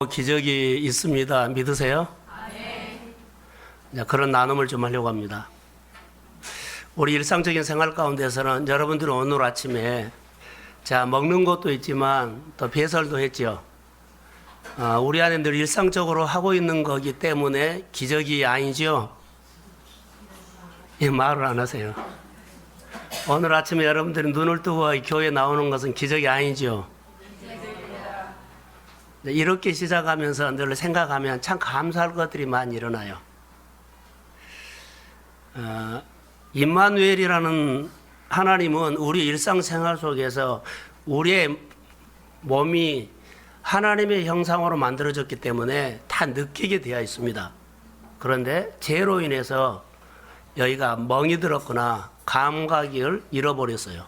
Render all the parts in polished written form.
기적이 있습니다. 믿으세요? 네. 그런 나눔을 좀 하려고 합니다. 우리 일상적인 생활 가운데서는 여러분들은 오늘 아침에 먹는 것도 있지만 또 배설도 했죠. 우리 안에 늘 일상적으로 하고 있는 거기 때문에 기적이 아니죠. 이 말을 안 하세요. 오늘 아침에 여러분들이 눈을 뜨고 교회에 나오는 것은 기적이 아니죠. 이렇게 시작하면서 늘 생각하면 참 감사할 것들이 많이 일어나요. 임마누엘이라는 하나님은 우리 일상생활 속에서 우리의 몸이 하나님의 형상으로 만들어졌기 때문에 다 느끼게 되어 있습니다. 그런데 죄로 인해서 여기가 멍이 들었거나 감각을 잃어버렸어요.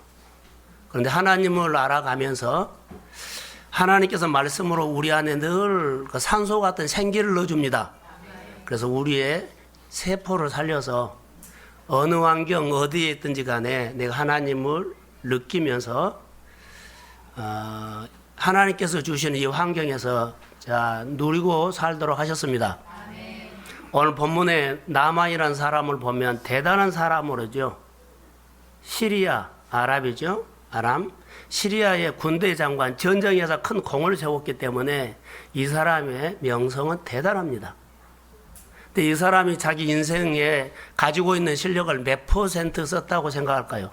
그런데 하나님을 알아가면서 하나님께서 말씀으로 우리 안에 늘 산소 같은 생기를 넣어줍니다. 그래서 우리의 세포를 살려서 어느 환경 어디에 있든지 간에 내가 하나님을 느끼면서 하나님께서 주시는 이 환경에서 누리고 살도록 하셨습니다. 오늘 본문에 나만이라는 사람을 보면 대단한 사람으로죠. 시리아, 아랍이죠. 아람. 시리아의 군대 장관, 전쟁에서 큰 공을 세웠기 때문에 이 사람의 명성은 대단합니다. 근데 이 사람이 자기 인생에 가지고 있는 실력을 몇 % 썼다고 생각할까요?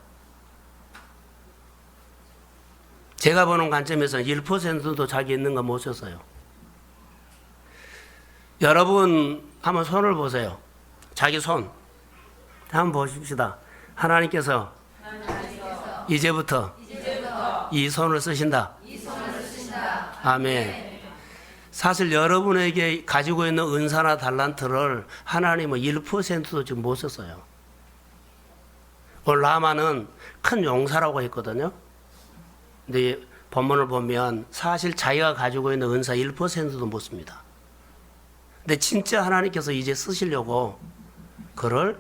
제가 보는 관점에서는 1%도 자기 있는 거 못 썼어요. 여러분 한번 손을 보세요. 자기 손 한번 보십시다. 하나님께서 이제부터 이 손을 쓰신다. 아멘. 사실 여러분에게 가지고 있는 은사나 달란트를 하나님은 1%도 지금 못 썼어요. 오늘 라마는 큰 용사라고 했거든요. 근데 본문을 보면 사실 자기가 가지고 있는 은사 1%도 못 씁니다. 근데 진짜 하나님께서 이제 쓰시려고 그를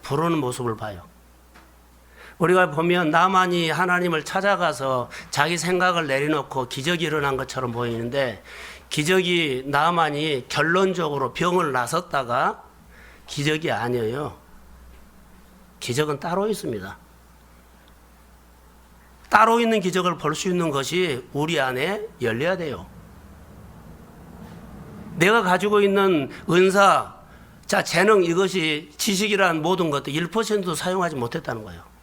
부르는 모습을 봐요. 우리가 보면 나만이 하나님을 찾아가서 자기 생각을 내려놓고 기적이 일어난 것처럼 보이는데 기적이 나만이 결론적으로 병을 나섰다가 기적이 아니에요. 기적은 따로 있습니다. 따로 있는 기적을 볼 수 있는 것이 우리 안에 열려야 돼요. 내가 가지고 있는 은사, 재능 이것이 지식이라는 모든 것도 1%도 사용하지 못했다는 거예요.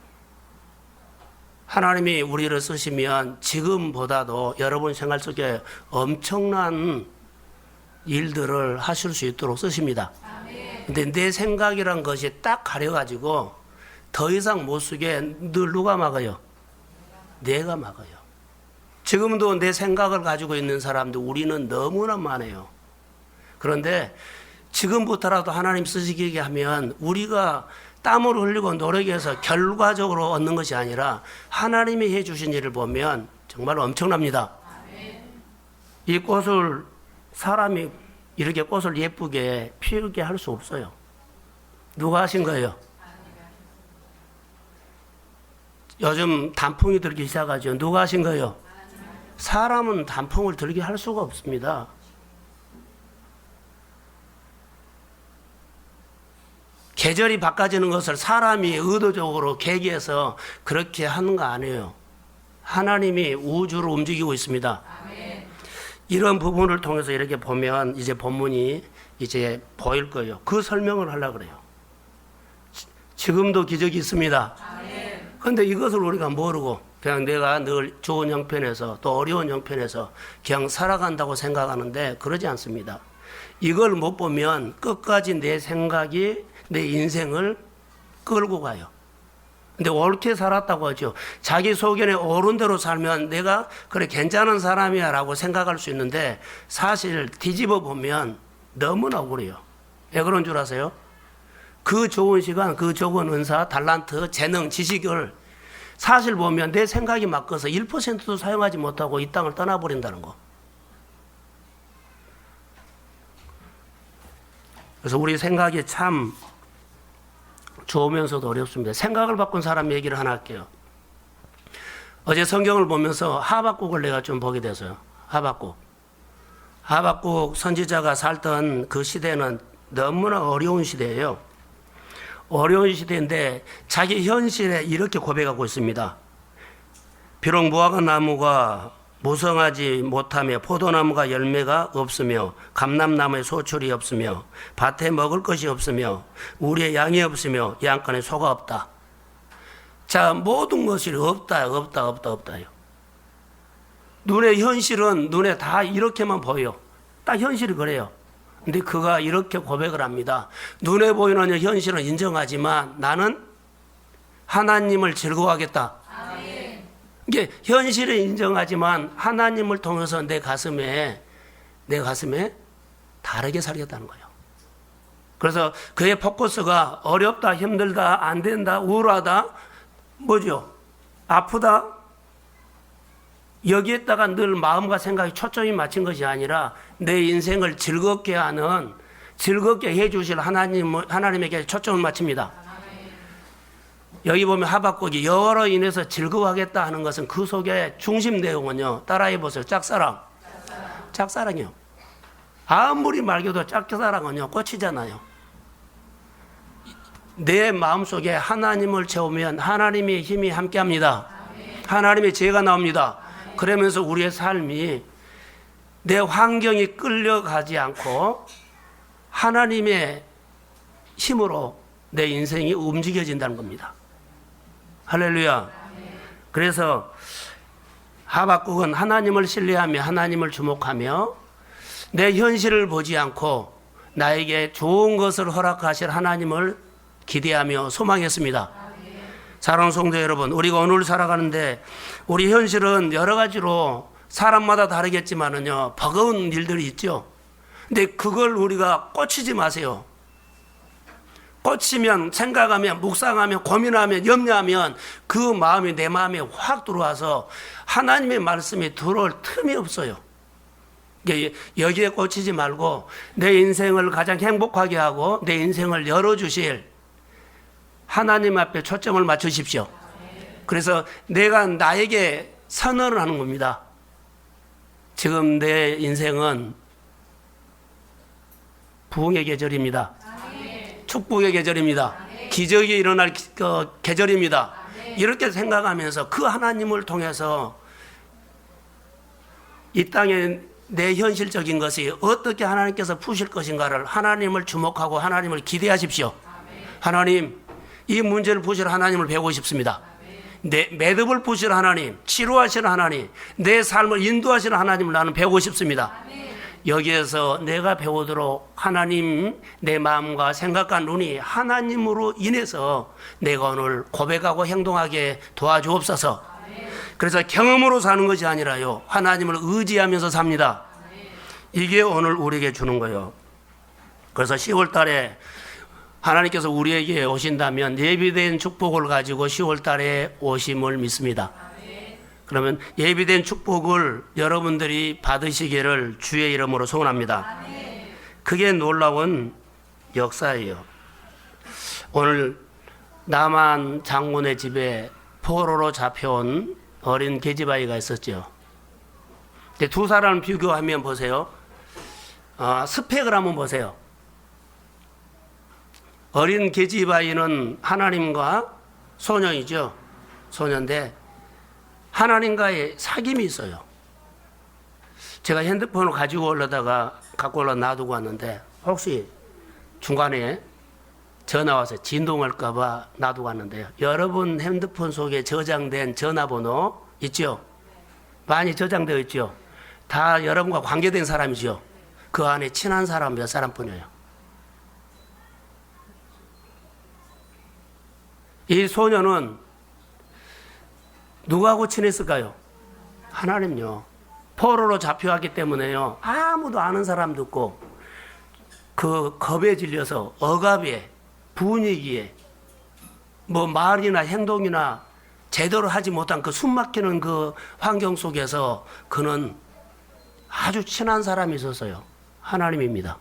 하나님이 우리를 쓰시면 지금보다도 여러분 생활 속에 엄청난 일들을 하실 수 있도록 쓰십니다. 근데 내 생각이란 것이 딱 가려가지고 더 이상 못 쓰게 늘 누가 막아요? 내가 막아요. 지금도 내 생각을 가지고 있는 사람들 우리는 너무나 많아요. 그런데 지금부터라도 하나님 쓰시게 하면 우리가 땀을 흘리고 노력해서 결과적으로 얻는 것이 아니라 하나님이 해주신 일을 보면 정말 엄청납니다. 이 꽃을 사람이 이렇게 꽃을 예쁘게 피우게 할 수 없어요. 누가 하신 거예요? 요즘 단풍이 들기 시작하죠. 누가 하신 거예요? 사람은 단풍을 들게 할 수가 없습니다. 계절이 바꿔지는 것을 사람이 의도적으로 계기해서 그렇게 하는 거 아니에요. 하나님이 우주를 움직이고 있습니다. 이런 부분을 통해서 이렇게 보면 이제 본문이 이제 보일 거예요. 그 설명을 하려고 그래요. 지금도 기적이 있습니다. 그런데 이것을 우리가 모르고 그냥 내가 늘 좋은 형편에서 또 어려운 형편에서 그냥 살아간다고 생각하는데 그러지 않습니다. 이걸 못 보면 끝까지 내 생각이 내 인생을 끌고 가요. 근데 옳게 살았다고 하죠. 자기 소견에 옳은 대로 살면 내가 그래 괜찮은 사람이야 라고 생각할 수 있는데 사실 뒤집어 보면 너무나 억울해요. 왜 그런 줄 아세요? 그 좋은 시간, 그 좋은 은사, 달란트, 재능, 지식을 사실 보면 내 생각이 막혀서 1%도 사용하지 못하고 이 땅을 떠나버린다는 거. 그래서 우리 생각이 참 좋으면서도 어렵습니다. 생각을 바꾼 사람 얘기를 하나 할게요. 어제 성경을 보면서 하박국을 내가 좀 보게 돼서요. 하박국. 하박국 선지자가 살던 그 시대는 너무나 어려운 시대예요. 어려운 시대인데 자기 현실에 이렇게 고백하고 있습니다. 비록 무화과 나무가 무성하지 못하며 포도나무가 열매가 없으며 감람나무에 소출이 없으며 밭에 먹을 것이 없으며 우리의 양이 없으며 양간에 소가 없다. 자, 모든 것이 없다요. 눈의 현실은 눈에 다 이렇게만 보여. 딱 현실이 그래요. 근데 그가 이렇게 고백을 합니다. 눈에 보이는 현실은 인정하지만 나는 하나님을 즐거워하겠다. 아멘. 이게 현실을 인정하지만 하나님을 통해서 내 가슴에 다르게 살겠다는 거예요. 그래서 그의 포커스가 어렵다, 힘들다, 안 된다, 우울하다, 뭐죠? 아프다. 여기에다가 늘 마음과 생각이 초점이 맞춘 것이 아니라 내 인생을 즐겁게 하는, 즐겁게 해주실 하나님에게 초점을 맞춥니다. 여기 보면 하박국이 여호와로 인해서 즐거워하겠다 하는 것은 그 속에 중심 내용은요. 따라해 보세요. 짝사랑이요. 아무리 말겨도 짝사랑은요. 꽃이잖아요. 내 마음속에 하나님을 채우면 하나님의 힘이 함께합니다. 하나님의 지혜가 나옵니다. 그러면서 우리의 삶이 내 환경이 끌려가지 않고 하나님의 힘으로 내 인생이 움직여진다는 겁니다. 할렐루야. 그래서 하박국은 하나님을 신뢰하며 하나님을 주목하며 내 현실을 보지 않고 나에게 좋은 것을 허락하실 하나님을 기대하며 소망했습니다. 사랑하는 성도 여러분, 우리가 오늘 살아가는데 우리 현실은 여러 가지로 사람마다 다르겠지만은요, 버거운 일들이 있죠. 근데 그걸 우리가 꽂히지 마세요. 꽂히면, 생각하면, 묵상하면, 고민하면, 염려하면 그 마음이 내 마음에 확 들어와서 하나님의 말씀이 들어올 틈이 없어요. 여기에 꽂히지 말고 내 인생을 가장 행복하게 하고 내 인생을 열어주실 하나님 앞에 초점을 맞추십시오. 그래서 내가 나에게 선언을 하는 겁니다. 지금 내 인생은 부흥의 계절입니다. 축복의 계절입니다. 기적이 일어날 계절입니다. 이렇게 생각하면서 그 하나님을 통해서 이 땅에 내 현실적인 것이 어떻게 하나님께서 푸실 것인가를 하나님을 주목하고 하나님을 기대하십시오. 하나님, 이 문제를 푸실 하나님을 배우고 싶습니다. 내 매듭을 푸실 하나님, 치료하시는 하나님, 내 삶을 인도하시는 하나님을 나는 배우고 싶습니다. 여기에서 내가 배우도록 하나님, 내 마음과 생각과 눈이 하나님으로 인해서 내가 오늘 고백하고 행동하게 도와주옵소서. 그래서 경험으로 사는 것이 아니라요, 하나님을 의지하면서 삽니다. 이게 오늘 우리에게 주는 거예요. 그래서 10월 달에 하나님께서 우리에게 오신다면 예비된 축복을 가지고 10월 달에 오심을 믿습니다. 그러면 예비된 축복을 여러분들이 받으시기를 주의 이름으로 소원합니다. 그게 놀라운 역사예요. 오늘 남한 장군의 집에 포로로 잡혀온 어린 계집아이가 있었죠. 근데 두 사람을 비교하면 보세요. 스펙을 한번 보세요. 어린 계집아이는 하나님과 소년이죠. 소년인데 하나님과의 사귐이 있어요. 제가 핸드폰을 갖고 올라 놔두고 왔는데 혹시 중간에 전화 와서 진동할까 봐 놔두고 왔는데요. 여러분 핸드폰 속에 저장된 전화번호 있죠? 많이 저장되어 있죠? 다 여러분과 관계된 사람이죠? 그 안에 친한 사람 몇 사람뿐이에요. 이 소년은 누구하고 친했을까요? 하나님요. 포로로 잡혀왔기 때문에요. 아무도 아는 사람도 없고 그 겁에 질려서 억압에 분위기에 뭐 말이나 행동이나 제대로 하지 못한 그 숨막히는 그 환경 속에서 그는 아주 친한 사람이 있었어요. 하나님입니다.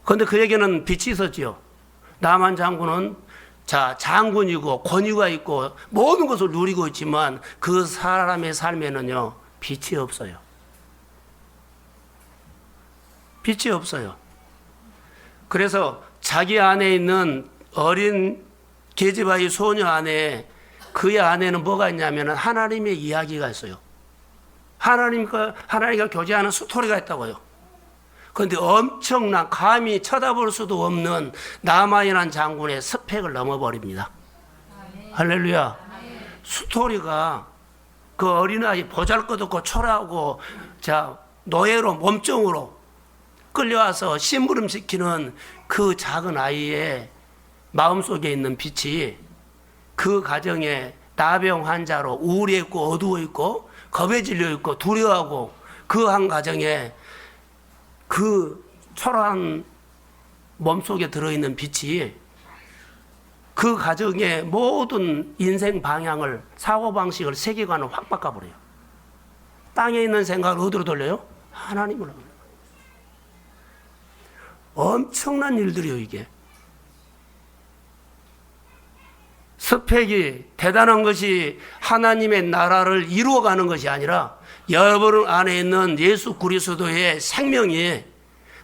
그런데 그에게는 빛이 있었지요. 남한 장군은 장군이고 권위가 있고 모든 것을 누리고 있지만 그 사람의 삶에는요, 빛이 없어요. 빛이 없어요. 그래서 자기 안에 있는 어린 계집아이 소녀 안에, 그의 안에는 뭐가 있냐면 하나님의 이야기가 있어요. 하나님과 교제하는 스토리가 있다고요. 그런데 엄청난, 감히 쳐다볼 수도 없는 나만이라는 장군의 스펙을 넘어버립니다. 할렐루야. 스토리가 그 어린아이 보잘것없고 초라하고 노예로 몸종으로 끌려와서 심부름시키는 그 작은 아이의 마음속에 있는 빛이 그 가정에 나병 환자로 우울해 있고 어두워 있고 겁에 질려 있고 두려워하고 그 한 가정에 그 초라한 몸속에 들어있는 빛이 그 가정의 모든 인생 방향을, 사고방식을, 세계관을 확 바꿔버려요. 땅에 있는 생각을 어디로 돌려요? 하나님으로. 엄청난 일들이요, 이게. 스펙이 대단한 것이 하나님의 나라를 이루어가는 것이 아니라 여러분 안에 있는 예수 그리스도의 생명이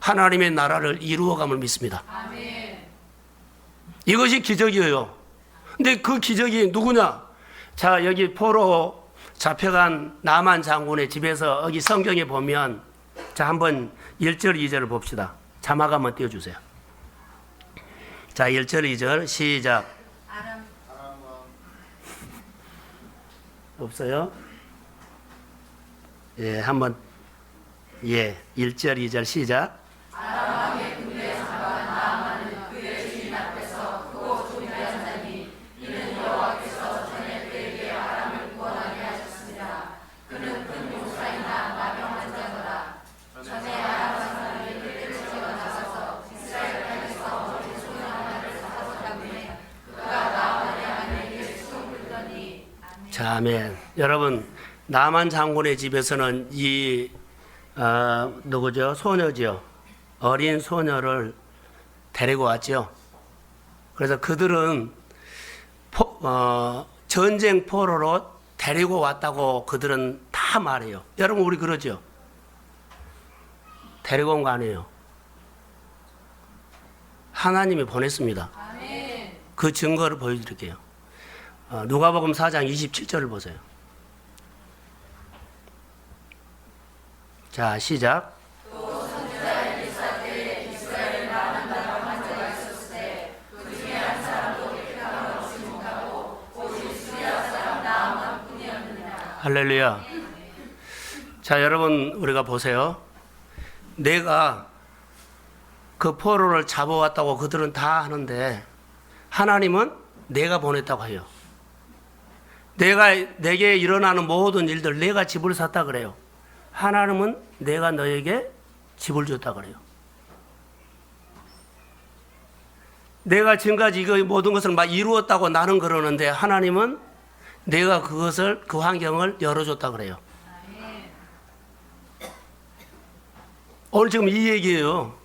하나님의 나라를 이루어감을 믿습니다. 아멘. 이것이 기적이에요. 근데 그 기적이 누구냐? 자, 여기 포로 잡혀간 나만 장군의 집에서 여기 성경에 보면, 자, 한번 1절, 2절을 봅시다. 자막 한번 띄워주세요. 자, 1절, 2절 시작. 없어요? 예, 한번, 1절, 2절 시작. 아람왕의 군대 장관 나아만은 그의 주인 앞에서 크고 존귀한 자니 이는 여호와께서 전에 그에게 아람을 구원하게 하셨습니다. 그는 큰 용사이나 나병 환자더라. 전에 아람 사람이 그를 쫓아 나서서 이스라엘 땅에서 어린 소녀 하나를 사로잡았다며 그가 나아만의 아내에게 수금 긁더니. 자, 아멘. 여러분, 나만 장군의 집에서는 이 누구죠? 소녀죠. 어린 소녀를 데리고 왔죠. 그래서 그들은 전쟁 포로로 데리고 왔다고 그들은 다 말해요. 여러분, 우리 그러죠? 데리고 온 거 아니에요. 하나님이 보냈습니다. 아멘. 그 증거를 보여드릴게요. 누가복음 4장 27절을 보세요. 자, 시작. 또 선지자 엘리사 때에 이스라엘에 많은 나병 환자가 있었을 때 그 중에 한 사람도 깨끗함을 얻지 못하고 오직 수리아 사람 나아만 뿐이었느니라. 할렐루야. 자, 여러분, 우리가 보세요. 내가 그 포로를 잡아왔다고 그들은 다 하는데 하나님은 내가 보냈다고 해요. 내게 일어나는 모든 일들, 내가 집을 샀다 그래요. 하나님은 내가 너에게 집을 줬다 그래요. 내가 지금까지 이거 모든 것을 막 이루었다고 나는 그러는데 하나님은 내가 그것을, 그 환경을 열어줬다 그래요. 오늘 지금 이 얘기예요.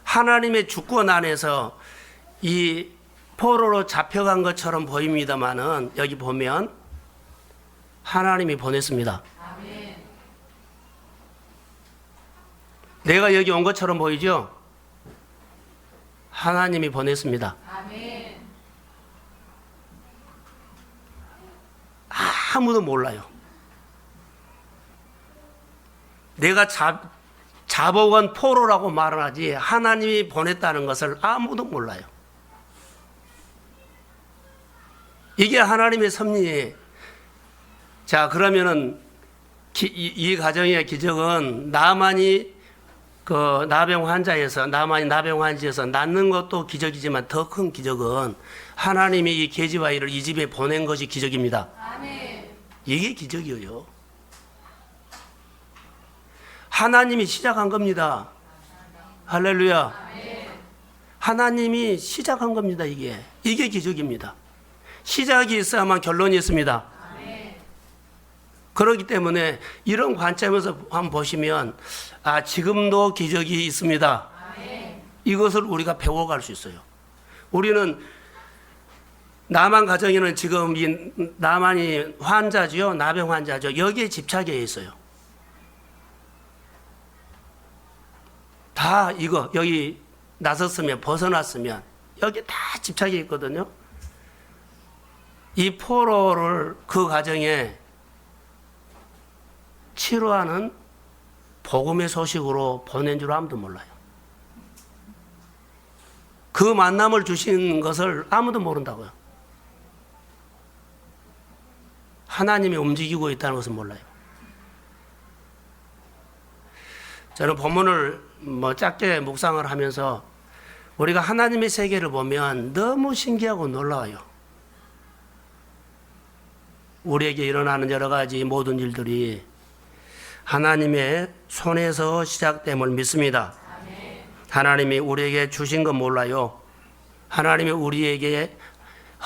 하나님의 주권 안에서 이 포로로 잡혀간 것처럼 보입니다만은 여기 보면 하나님이 보냈습니다. 내가 여기 온 것처럼 보이죠? 하나님이 보냈습니다. 아멘. 아무도 몰라요. 내가 잡아온 포로라고 말을 하지 하나님이 보냈다는 것을 아무도 몰라요. 이게 하나님의 섭리예요. 자, 그러면은 이 가정의 기적은 나만이 그 나병 환자에서 낳는 것도 기적이지만 더 큰 기적은 하나님이 이 계집아이를 이 집에 보낸 것이 기적입니다. 아멘. 이게 기적이에요. 하나님이 시작한 겁니다. 할렐루야. 아멘. 하나님이 시작한 겁니다. 이게 기적입니다. 시작이 있어야만 결론이 있습니다. 아멘. 그렇기 때문에 이런 관점에서 한번 보시면 지금도 기적이 있습니다. 아멘. 이것을 우리가 배워갈 수 있어요. 우리는 남한 가정에는 지금 이 남한이 환자지요, 나병 환자죠. 여기에 집착해 있어요. 다 이거 여기 나섰으면 벗어났으면 여기 다 집착해 있거든요. 이 포로를 그 가정에 치료하는 복음의 소식으로 보낸 줄 아무도 몰라요. 그 만남을 주신 것을 아무도 모른다고요. 하나님이 움직이고 있다는 것은 몰라요. 저는 본문을 짧게 묵상을 하면서 우리가 하나님의 세계를 보면 너무 신기하고 놀라워요. 우리에게 일어나는 여러 가지 모든 일들이 하나님의 손에서 시작됨을 믿습니다. 하나님이 우리에게 주신 건 몰라요. 하나님이 우리에게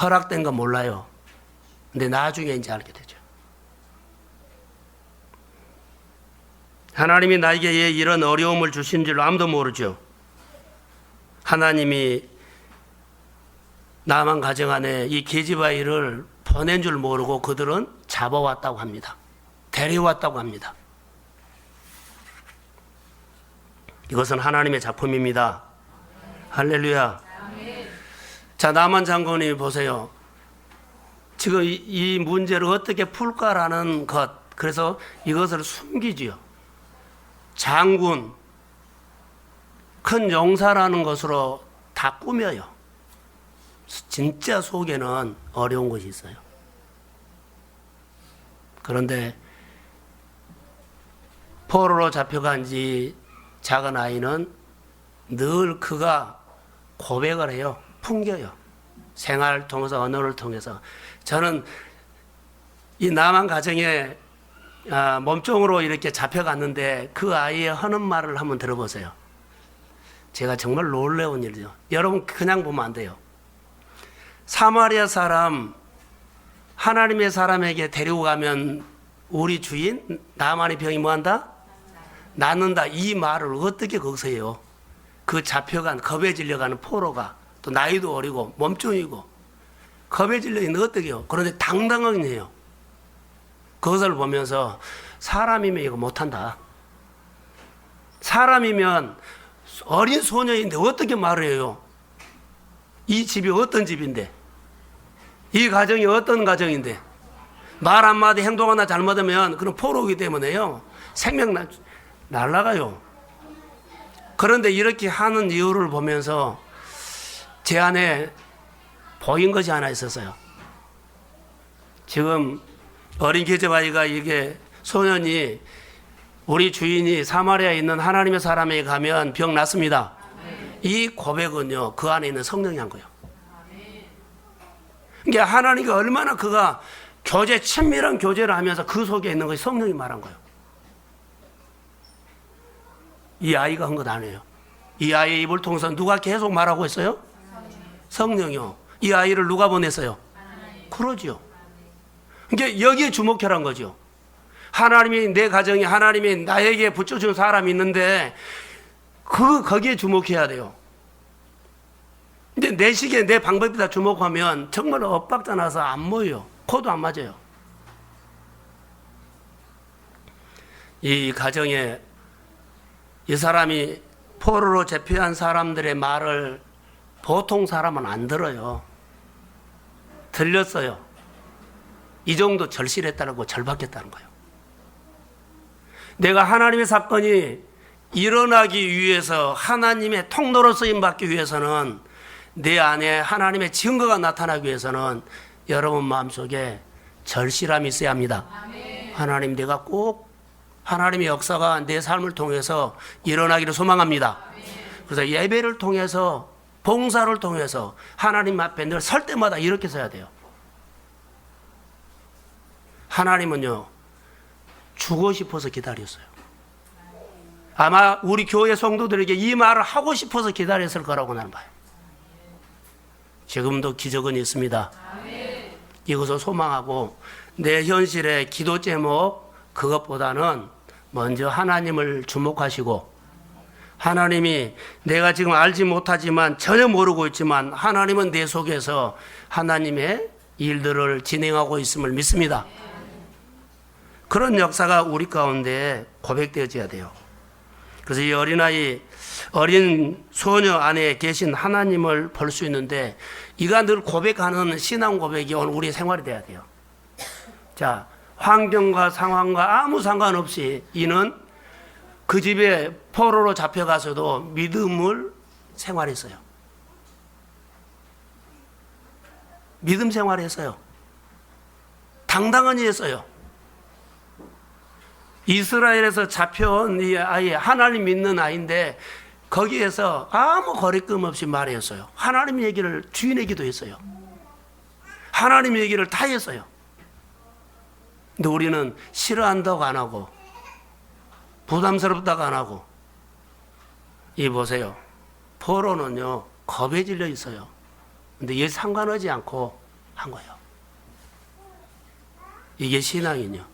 허락된 건 몰라요. 근데 나중에 이제 알게 되죠. 하나님이 나에게 이런 어려움을 주신 줄 아무도 모르죠. 하나님이 남한 가정 안에 이 계집아이를 보낸 줄 모르고 그들은 잡아왔다고 합니다. 데려왔다고 합니다. 이것은 하나님의 작품입니다. 할렐루야. 자, 남한 장군이 보세요. 지금 이 문제를 어떻게 풀까라는 것, 그래서 이것을 숨기지요. 장군, 큰 용사라는 것으로 다 꾸며요. 진짜 속에는 어려운 것이 있어요. 그런데 포로로 잡혀간 지 작은 아이는 늘 그가 고백을 해요. 풍겨요. 생활을 통해서, 언어를 통해서. 저는 이 남한 가정에 몸종으로 이렇게 잡혀갔는데 그 아이의 하는 말을 한번 들어보세요. 제가 정말 놀라운 일이죠. 여러분 그냥 보면 안 돼요. 사마리아 사람, 하나님의 사람에게 데리고 가면 우리 주인 나만의 병이 뭐한다? 낫는다. 이 말을 어떻게 거기서 해요? 그 잡혀간 겁에 질려가는 포로가 또 나이도 어리고 몸종이고 겁에 질려 있는 어떻게 해요? 그런데 당당하게 해요. 그것을 보면서 사람이면 이거 못한다. 사람이면 어린 소녀인데 어떻게 말을 해요? 이 집이 어떤 집인데, 이 가정이 어떤 가정인데, 말 한마디 행동 하나 잘못하면 그런 포로이기 때문에요. 생명 날아가요. 그런데 이렇게 하는 이유를 보면서 제 안에 보인 것이 하나 있었어요. 지금 어린 계집아이가 이게 소년이 우리 주인이 사마리아에 있는 하나님의 사람에게 가면 병 낫습니다. 이 고백은요, 그 안에 있는 성령이 한 거예요. 그러니까 하나님과 얼마나 그가 친밀한 교제를 하면서 그 속에 있는 것이 성령이 말한 거예요. 이 아이가 한 것 아니에요. 이 아이의 입을 통해서 누가 계속 말하고 있어요? 성령이요. 이 아이를 누가 보냈어요? 그러지요. 그러니까 여기에 주목하라는 거죠. 하나님이 내 가정에 하나님이 나에게 붙여준 사람이 있는데 거기에 주목해야 돼요. 근데 내 시기에 내 방법에다 주목하면 정말 엇박자 나서 안 모여요. 코도 안 맞아요. 이 가정에 이 사람이 포로로 잡혀한 사람들의 말을 보통 사람은 안 들어요. 들렸어요. 이 정도 절실했다고 절박했다는 거예요. 내가 하나님의 사건이 일어나기 위해서 하나님의 통로로 쓰임받기 위해서는 내 안에 하나님의 증거가 나타나기 위해서는 여러분 마음속에 절실함이 있어야 합니다. 아멘. 하나님 내가 꼭 하나님의 역사가 내 삶을 통해서 일어나기를 소망합니다. 아멘. 그래서 예배를 통해서 봉사를 통해서 하나님 앞에 늘 설 때마다 이렇게 서야 돼요. 하나님은요 주고 싶어서 기다렸어요. 아마 우리 교회 성도들에게 이 말을 하고 싶어서 기다렸을 거라고 나는 봐요. 지금도 기적은 있습니다. 이것을 소망하고 내 현실의 기도 제목 그것보다는 먼저 하나님을 주목하시고 하나님이 내가 지금 알지 못하지만 전혀 모르고 있지만 하나님은 내 속에서 하나님의 일들을 진행하고 있음을 믿습니다. 그런 역사가 우리 가운데 고백되어져야 돼요. 그래서 이 어린 소녀 안에 계신 하나님을 볼 수 있는데 이가 늘 고백하는 신앙 고백이 오늘 우리의 생활이 돼야 돼요. 자, 환경과 상황과 아무 상관없이 이는 그 집에 포로로 잡혀가서도 믿음을 생활했어요. 믿음 생활했어요. 당당하니 했어요. 이스라엘에서 잡혀온 이 아이, 하나님 믿는 아이인데 거기에서 아무 거리낌 없이 말했어요. 하나님 얘기를 주인에게도 했어요. 하나님 얘기를 다 했어요. 근데 우리는 싫어한다고 안 하고 부담스럽다고 안 하고 이 보세요. 포로는요 겁에 질려 있어요. 근데 얘 상관하지 않고 한 거예요. 이게 신앙이요.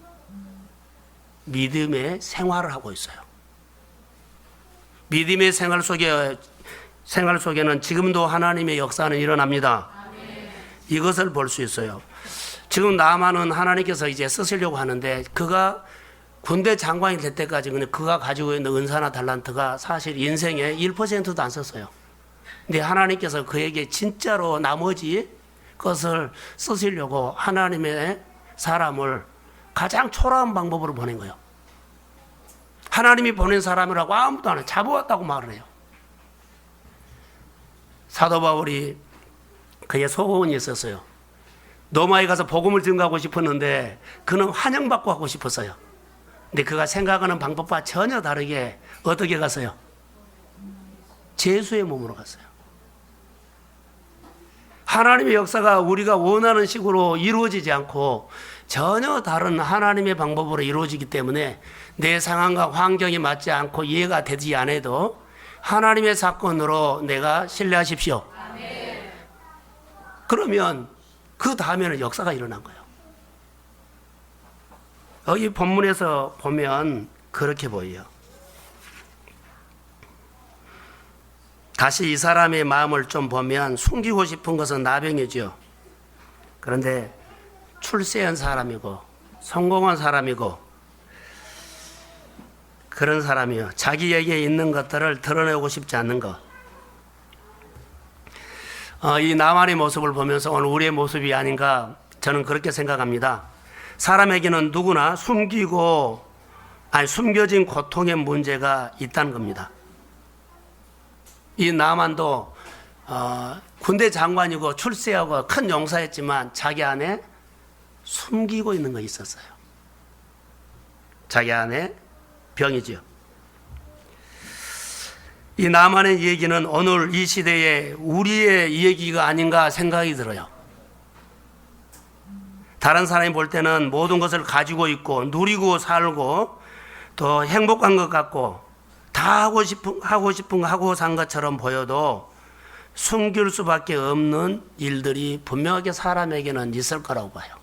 믿음의 생활을 하고 있어요. 믿음의 생활 속에는 지금도 하나님의 역사는 일어납니다. 이것을 볼 수 있어요. 지금 나만은 하나님께서 이제 쓰시려고 하는데 그가 군대 장관이 될 때까지 그가 가지고 있는 은사나 달란트가 사실 인생의 1%도 안 썼어요. 근데 하나님께서 그에게 진짜로 나머지 것을 쓰시려고 하나님의 사람을 가장 초라한 방법으로 보낸 거예요. 하나님이 보낸 사람이라고 아무도 안 해요. 잡아왔다고 말을 해요. 사도 바울이 그의 소원이 있었어요. 로마에 가서 복음을 증거하고 싶었는데 그는 환영받고 하고 싶었어요. 근데 그가 생각하는 방법과 전혀 다르게 어떻게 갔어요? 제수의 몸으로 갔어요. 하나님의 역사가 우리가 원하는 식으로 이루어지지 않고 전혀 다른 하나님의 방법으로 이루어지기 때문에 내 상황과 환경이 맞지 않고 이해가 되지 않아도 하나님의 사건으로 내가 신뢰하십시오. 아멘. 그러면 그 다음에는 역사가 일어난 거예요. 여기 본문에서 보면 그렇게 보여요. 다시 이 사람의 마음을 좀 보면 숨기고 싶은 것은 나병이죠. 그런데 출세한 사람이고 성공한 사람이고 그런 사람이요. 자기에게 있는 것들을 드러내고 싶지 않는 것. 이 나만의 모습을 보면서 오늘 우리의 모습이 아닌가 저는 그렇게 생각합니다. 사람에게는 누구나 숨겨진 고통의 문제가 있다는 겁니다. 이 나만도 군대 장관이고 출세하고 큰 용사였지만 자기 안에 숨기고 있는 거 있었어요. 자기 안에 병이지요. 이 나만의 얘기는 오늘 이 시대에 우리의 얘기가 아닌가 생각이 들어요. 다른 사람이 볼 때는 모든 것을 가지고 있고 누리고 살고 또 행복한 것 같고 다 하고 싶은 거 하고 산 것처럼 보여도 숨길 수밖에 없는 일들이 분명하게 사람에게는 있을 거라고 봐요.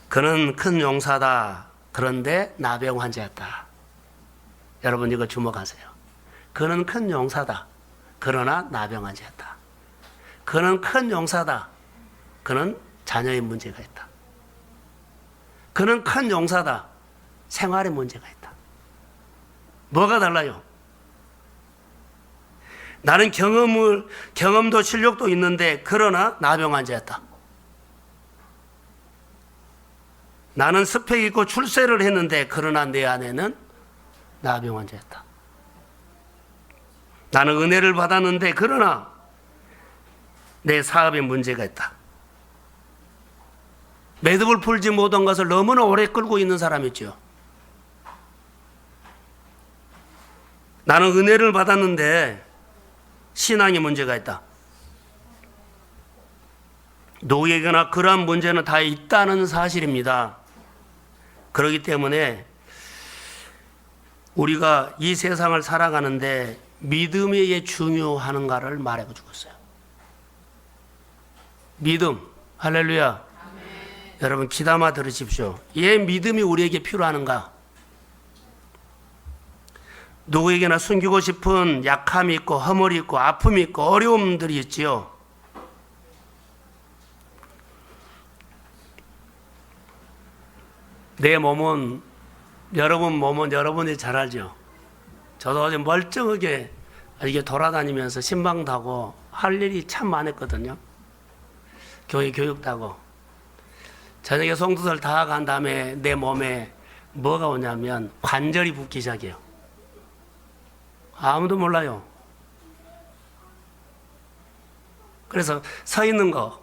그는 큰 용사다. 그런데 나병 환자였다. 여러분 이거 주목하세요. 그는 큰 용사다. 그러나 나병 환자였다. 그는 큰 용사다. 그는 자녀의 문제가 있다. 그는 큰 용사다. 생활의 문제가 있다. 뭐가 달라요? 나는 경험도 실력도 있는데 그러나 나병 환자였다. 나는 스펙 있고 출세를 했는데 그러나 내 안에는 나병 환자였다. 나는 은혜를 받았는데 그러나 내 사업에 문제가 있다. 매듭을 풀지 못한 것을 너무나 오래 끌고 있는 사람이죠. 나는 은혜를 받았는데 신앙에 문제가 있다. 누구에게나 그러한 문제는 다 있다는 사실입니다. 그렇기 때문에 우리가 이 세상을 살아가는데 믿음이 왜 중요한가를 말해 주고 있어요. 믿음, 할렐루야. 아멘. 여러분 귀담아 들으십시오. 왜 믿음이 우리에게 필요한가? 누구에게나 숨기고 싶은 약함이 있고 허물이 있고 아픔이 있고 어려움들이 있지요. 내 몸은 여러분 몸은 여러분이 잘 알죠. 저도 어제 멀쩡하게 이게 돌아다니면서 신방도 하고 할 일이 참 많았거든요. 교회 교육도 하고 저녁에 송도들 다 간 다음에 내 몸에 뭐가 오냐면 관절이 붓기 시작해요. 아무도 몰라요. 그래서 서 있는 거.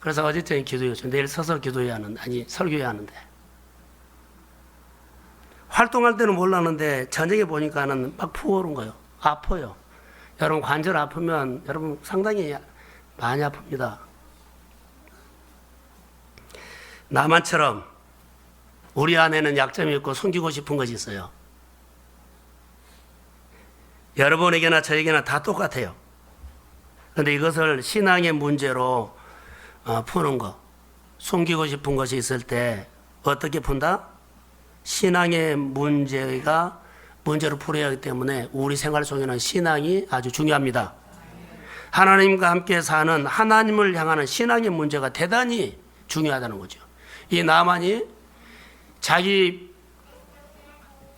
그래서 어제 저녁에 기도했죠. 내일 서서 기도해야 하는데, 아니 설교해야 하는데. 활동할 때는 몰랐는데 저녁에 보니까는 막 푸 오른 거예요. 아파요. 여러분 관절 아프면 여러분 상당히 많이 아픕니다. 나만처럼 우리 안에는 약점이 있고 숨기고 싶은 것이 있어요. 여러분에게나 저에게나 다 똑같아요. 그런데 이것을 신앙의 문제로 푸는 거, 숨기고 싶은 것이 있을 때 어떻게 푼다? 신앙의 문제로 풀어야 하기 때문에 우리 생활 속에는 신앙이 아주 중요합니다. 하나님과 함께 사는 하나님을 향하는 신앙의 문제가 대단히 중요하다는 거죠. 이 나만이 자기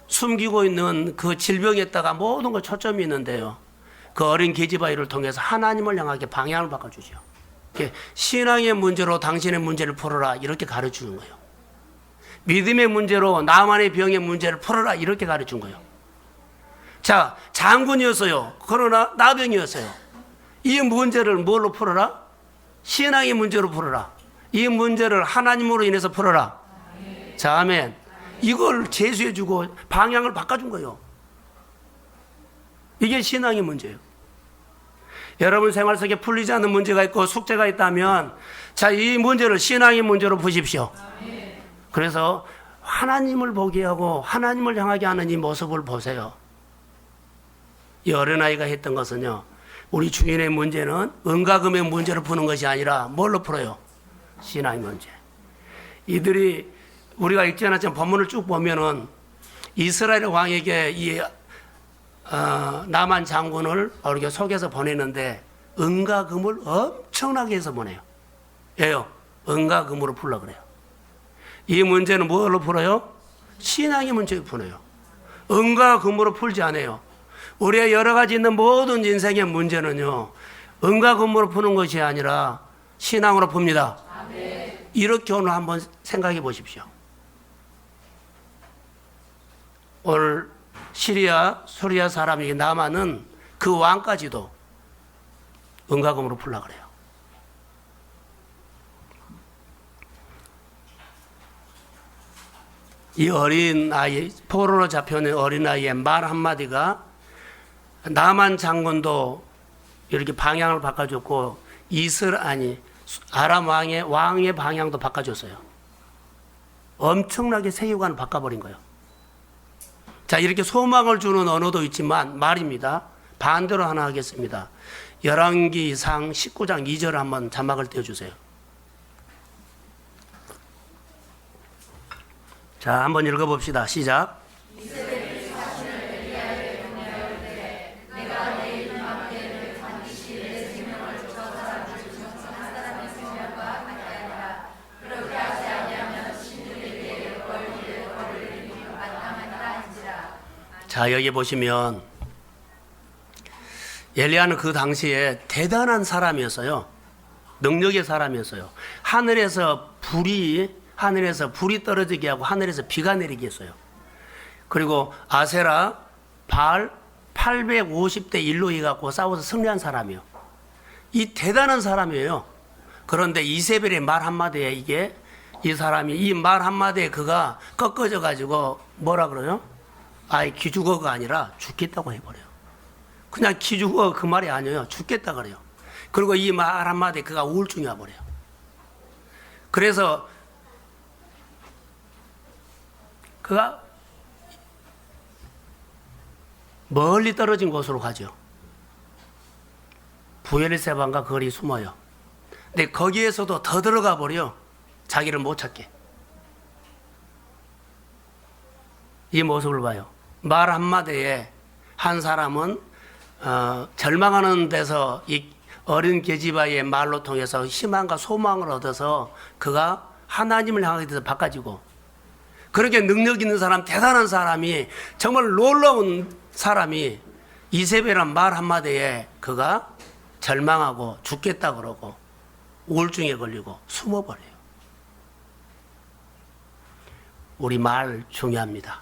숨기고 있는 그 질병에다가 모든 걸 초점이 있는데요. 그 어린 계집아이를 통해서 하나님을 향하게 방향을 바꿔주죠. 신앙의 문제로 당신의 문제를 풀어라 이렇게 가르쳐주는 거예요. 믿음의 문제로 나만의 병의 문제를 풀어라 이렇게 가르쳐준 거예요. 자, 장군이었어요. 그러나 나병이었어요. 이 문제를 뭘로 풀어라? 신앙의 문제로 풀어라. 이 문제를 하나님으로 인해서 풀어라. 자, 아멘. 이걸 제시해주고 방향을 바꿔준 거예요. 이게 신앙의 문제예요. 여러분 생활 속에 풀리지 않는 문제가 있고 숙제가 있다면 자, 이 문제를 신앙의 문제로 푸십시오. 그래서 하나님을 보게 하고 하나님을 향하게 하는 이 모습을 보세요. 이 어린아이가 했던 것은요, 우리 주인의 문제는 은과금의 문제를 푸는 것이 아니라 뭘로 풀어요? 신앙의 문제. 이들이 우리가 읽지 않았지만 본문을 쭉 보면은 이스라엘 왕에게 이 나만 장군을 이렇게 속여서 보내는데 은과 금을 엄청나게 해서 보내요. 왜요? 은과 금으로 풀라 그래요. 이 문제는 뭘로 풀어요? 신앙의 문제로 풀어요. 은과 금으로 풀지 않아요. 우리의 여러 가지 있는 모든 인생의 문제는요, 은과 금으로 푸는 것이 아니라 신앙으로 풉니다. 아멘. 이렇게 오늘 한번 생각해 보십시오. 오늘 수리아 사람이 나만은 그 왕까지도 은과 금으로 풀라 그래요. 이 어린아이, 포로로 잡혀있는 어린아이의 말 한마디가 나만 장군도 이렇게 방향을 바꿔줬고 아람 왕의 방향도 바꿔줬어요. 엄청나게 세계관을 바꿔버린 거예요. 자, 이렇게 소망을 주는 언어도 있지만 말입니다. 반대로 하나 하겠습니다. 열왕기상 19장 2절 한번 자막을 띄워주세요. 자, 한번 읽어봅시다. 시작. 자, 여기 보시면 엘리야는 그 당시에 대단한 사람이었어요. 능력의 사람이었어요. 하늘에서 불이 떨어지게 하고 하늘에서 비가 내리게 했어요. 그리고 아세라, 바알 850대 1로 해갖고 싸워서 승리한 사람이에요. 이 대단한 사람이에요. 그런데 이세벨의 말 한마디에 이 사람이 이 말 한마디에 그가 꺾어져 가지고 뭐라 그래요? 아예 기죽어가 아니라 죽겠다고 해버려요. 그냥 기죽어 그 말이 아니에요. 죽겠다 그래요. 그리고 이 말 한마디에 그가 우울증이 와버려요. 그래서 그가 멀리 떨어진 곳으로 가죠. 부엘세반과 거리 숨어요. 근데 거기에서도 더 들어가 버려. 자기를 못 찾게. 이 모습을 봐요. 말 한마디에 한 사람은 절망하는 데서 이 어린 계집아이의 말로 통해서 희망과 소망을 얻어서 그가 하나님을 향하게 돼서 바꿔지고, 그렇게 능력 있는 사람, 대단한 사람이, 정말 놀라운 사람이 이세벨이란 말 한마디에 그가 절망하고 죽겠다 그러고 우울증에 걸리고 숨어버려요. 우리 말 중요합니다.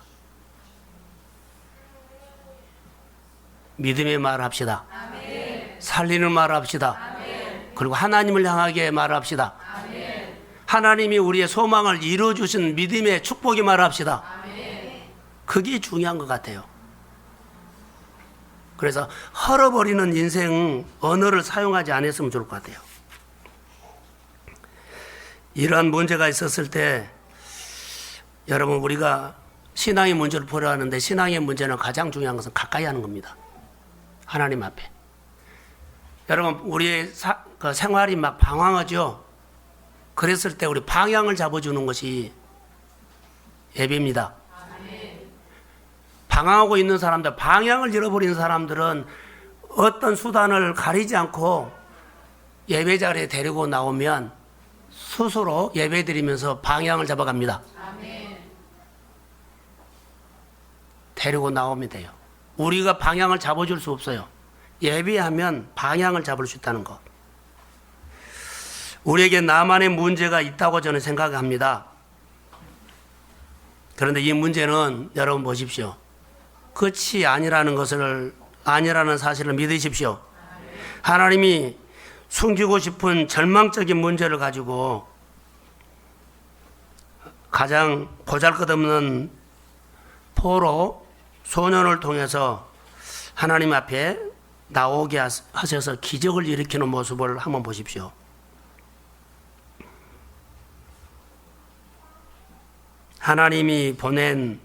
믿음의 말 합시다. 아멘. 살리는 말 합시다. 아멘. 그리고 하나님을 향하게 말합시다. 아멘. 하나님이 우리의 소망을 이루어주신 믿음의 축복의 말 합시다. 아멘. 그게 중요한 것 같아요. 그래서 헐어버리는 인생 언어를 사용하지 않았으면 좋을 것 같아요. 이러한 문제가 있었을 때 여러분, 우리가 신앙의 문제를 보려 하는데 신앙의 문제는 가장 중요한 것은 가까이 하는 겁니다. 하나님 앞에. 여러분, 우리의 생활이 막 방황하죠. 그랬을 때 우리 방향을 잡아주는 것이 예배입니다. 방황하고 있는 사람들, 방향을 잃어버린 사람들은 어떤 수단을 가리지 않고 예배 자리에 데리고 나오면 스스로 예배 드리면서 방향을 잡아갑니다. 데리고 나오면 돼요. 우리가 방향을 잡아줄 수 없어요. 예배하면 방향을 잡을 수 있다는 것. 우리에게 나만의 문제가 있다고 저는 생각합니다. 그런데 이 문제는 여러분 보십시오. 끝이 아니라는 사실을 믿으십시오. 하나님이 숨기고 싶은 절망적인 문제를 가지고 가장 보잘것없는 포로 소년을 통해서 하나님 앞에 나오게 하셔서 기적을 일으키는 모습을 한번 보십시오. 하나님이 보낸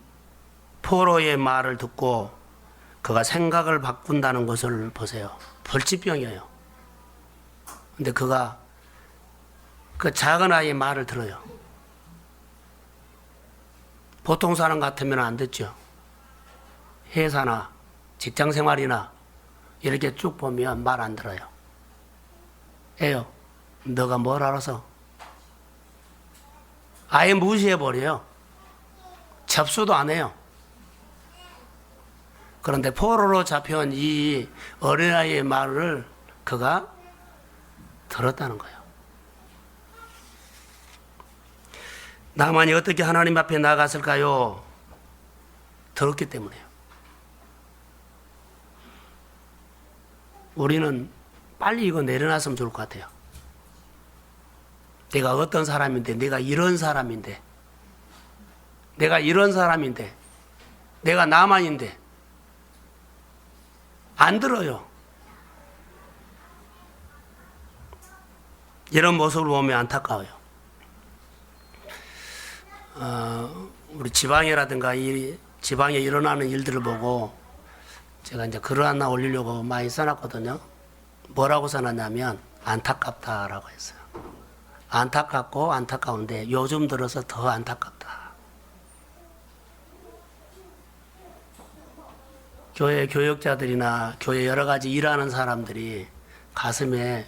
포로의 말을 듣고 그가 생각을 바꾼다는 것을 보세요. 벌집병이에요. 근데 그가 그 작은 아이의 말을 들어요. 보통 사람 같으면 안 듣죠. 회사나 직장 생활이나 이렇게 쭉 보면 말 안 들어요. 에요, 너가 뭘 알아서? 아예 무시해버려요. 접수도 안 해요. 그런데 포로로 잡혀온 이 어린아이의 말을 그가 들었다는 거예요. 나만이 어떻게 하나님 앞에 나갔을까요? 들었기 때문에요. 우리는 빨리 이거 내려놨으면 좋을 것 같아요. 내가 어떤 사람인데, 내가 이런 사람인데, 내가 이런 사람인데, 내가 나만인데, 안 들어요. 이런 모습을 보면 안타까워요. 우리 지방이라든가 이 지방에 일어나는 일들을 보고 제가 이제 글을 하나 올리려고 많이 써놨거든요. 뭐라고 써놨냐면 안타깝다라고 했어요. 안타깝고 안타까운데 요즘 들어서 더 안타깝다. 교회 교역자들이나 교회 여러 가지 일하는 사람들이 가슴에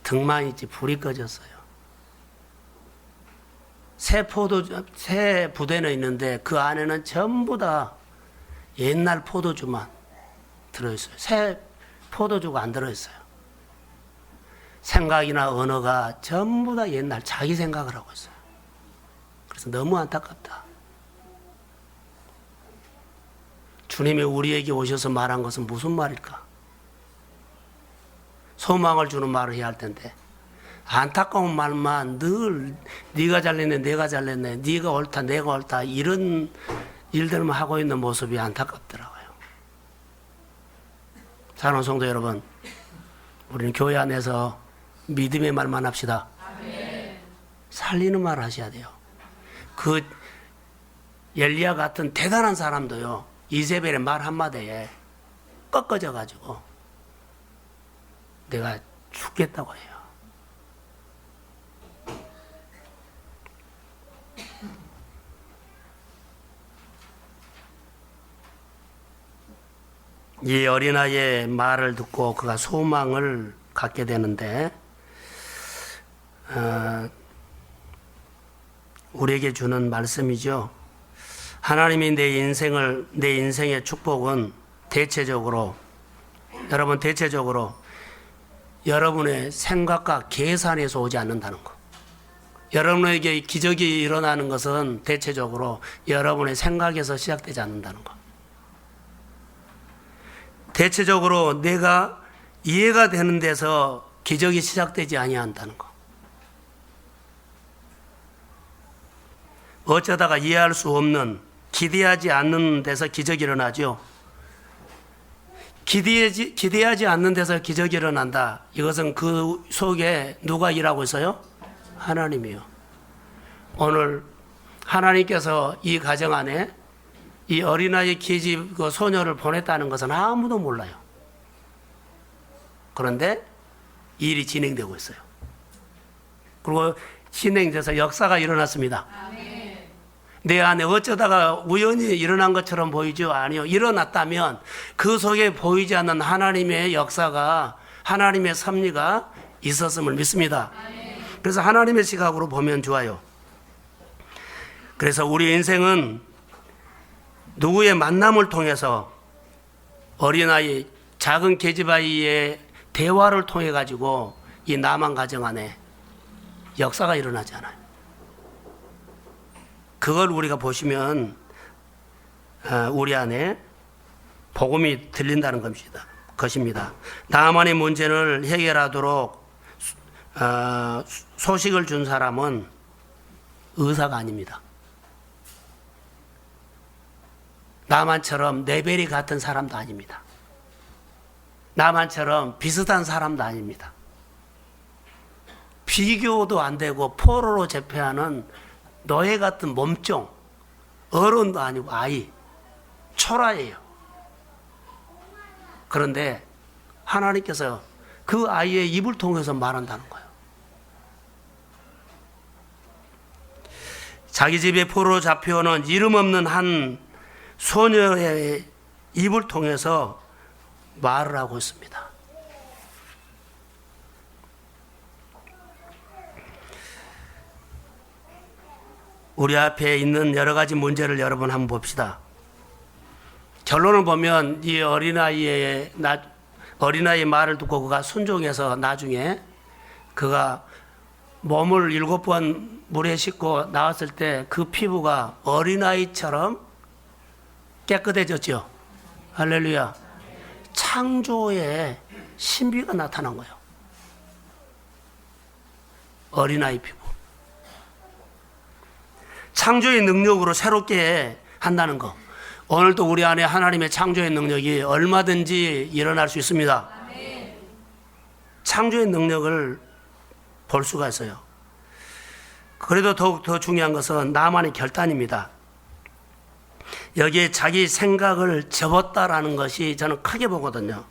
등만 있지 불이 꺼졌어요. 새 부대는 있는데 그 안에는 전부 다 옛날 포도주만 들어있어요. 새 포도주가 안 들어있어요. 생각이나 언어가 전부 다 옛날 자기 생각을 하고 있어요. 그래서 너무 안타깝다. 주님이 우리에게 오셔서 말한 것은 무슨 말일까? 소망을 주는 말을 해야 할 텐데 안타까운 말만 늘 네가 잘냈네, 내가 잘냈네, 네가 옳다, 내가 옳다 이런 일들만 하고 있는 모습이 안타깝더라고요. 사랑하는 성도 여러분, 우리는 교회 안에서 믿음의 말만 합시다. 아멘. 살리는 말 하셔야 돼요. 그 엘리야 같은 대단한 사람도요, 이세벨의 말 한마디에 꺾어져 가지고 내가 죽겠다고 해요. 이 어린아이의 말을 듣고 그가 소망을 갖게 되는데 우리에게 주는 말씀이죠. 하나님이 내 인생의 축복은 대체적으로 여러분의 생각과 계산에서 오지 않는다는 거. 여러분에게 기적이 일어나는 것은 대체적으로 여러분의 생각에서 시작되지 않는다는 거. 대체적으로 내가 이해가 되는 데서 기적이 시작되지 아니한다는 거. 어쩌다가 이해할 수 없는, 기대하지 않는 데서 기적이 일어나죠. 기대하지 않는 데서 기적이 일어난다. 이것은 그 속에 누가 일하고 있어요? 하나님이요. 오늘 하나님께서 이 가정 안에 이 어린아이 계집 그 소녀를 보냈다는 것은 아무도 몰라요. 그런데 일이 진행되고 있어요. 그리고 진행돼서 역사가 일어났습니다. 내 안에 어쩌다가 우연히 일어난 것처럼 보이죠? 아니요. 일어났다면 그 속에 보이지 않는 하나님의 역사가, 하나님의 섭리가 있었음을 믿습니다. 그래서 하나님의 시각으로 보면 좋아요. 그래서 우리 인생은 누구의 만남을 통해서 어린아이, 작은 계집아이의 대화를 통해 가지고 이 남한 가정 안에 역사가 일어나잖아요. 그걸 우리가 보시면 우리 안에 복음이 들린다는 것입니다. 나만의 문제를 해결하도록 소식을 준 사람은 의사가 아닙니다. 나만처럼 레벨이 같은 사람도 아닙니다. 나만처럼 비슷한 사람도 아닙니다. 비교도 안 되고 포로로 제패하는 노예 같은 몸종, 어른도 아니고 아이, 초라해요. 그런데 하나님께서 그 아이의 입을 통해서 말한다는 거예요. 자기 집에 포로로 잡혀오는 이름 없는 한 소녀의 입을 통해서 말을 하고 있습니다. 우리 앞에 있는 여러 가지 문제를 여러분 한번 봅시다. 결론을 보면 이 어린아이의 말을 듣고 그가 순종해서 나중에 그가 몸을 7번 물에 씻고 나왔을 때 그 피부가 어린아이처럼 깨끗해졌죠. 할렐루야. 창조의 신비가 나타난 거예요. 어린아이 피부. 창조의 능력으로 새롭게 한다는 거. 오늘도 우리 안에 하나님의 창조의 능력이 얼마든지 일어날 수 있습니다. 창조의 능력을 볼 수가 있어요. 그래도 더욱 더 중요한 것은 나만의 결단입니다. 여기에 자기 생각을 접었다라는 것이 저는 크게 보거든요.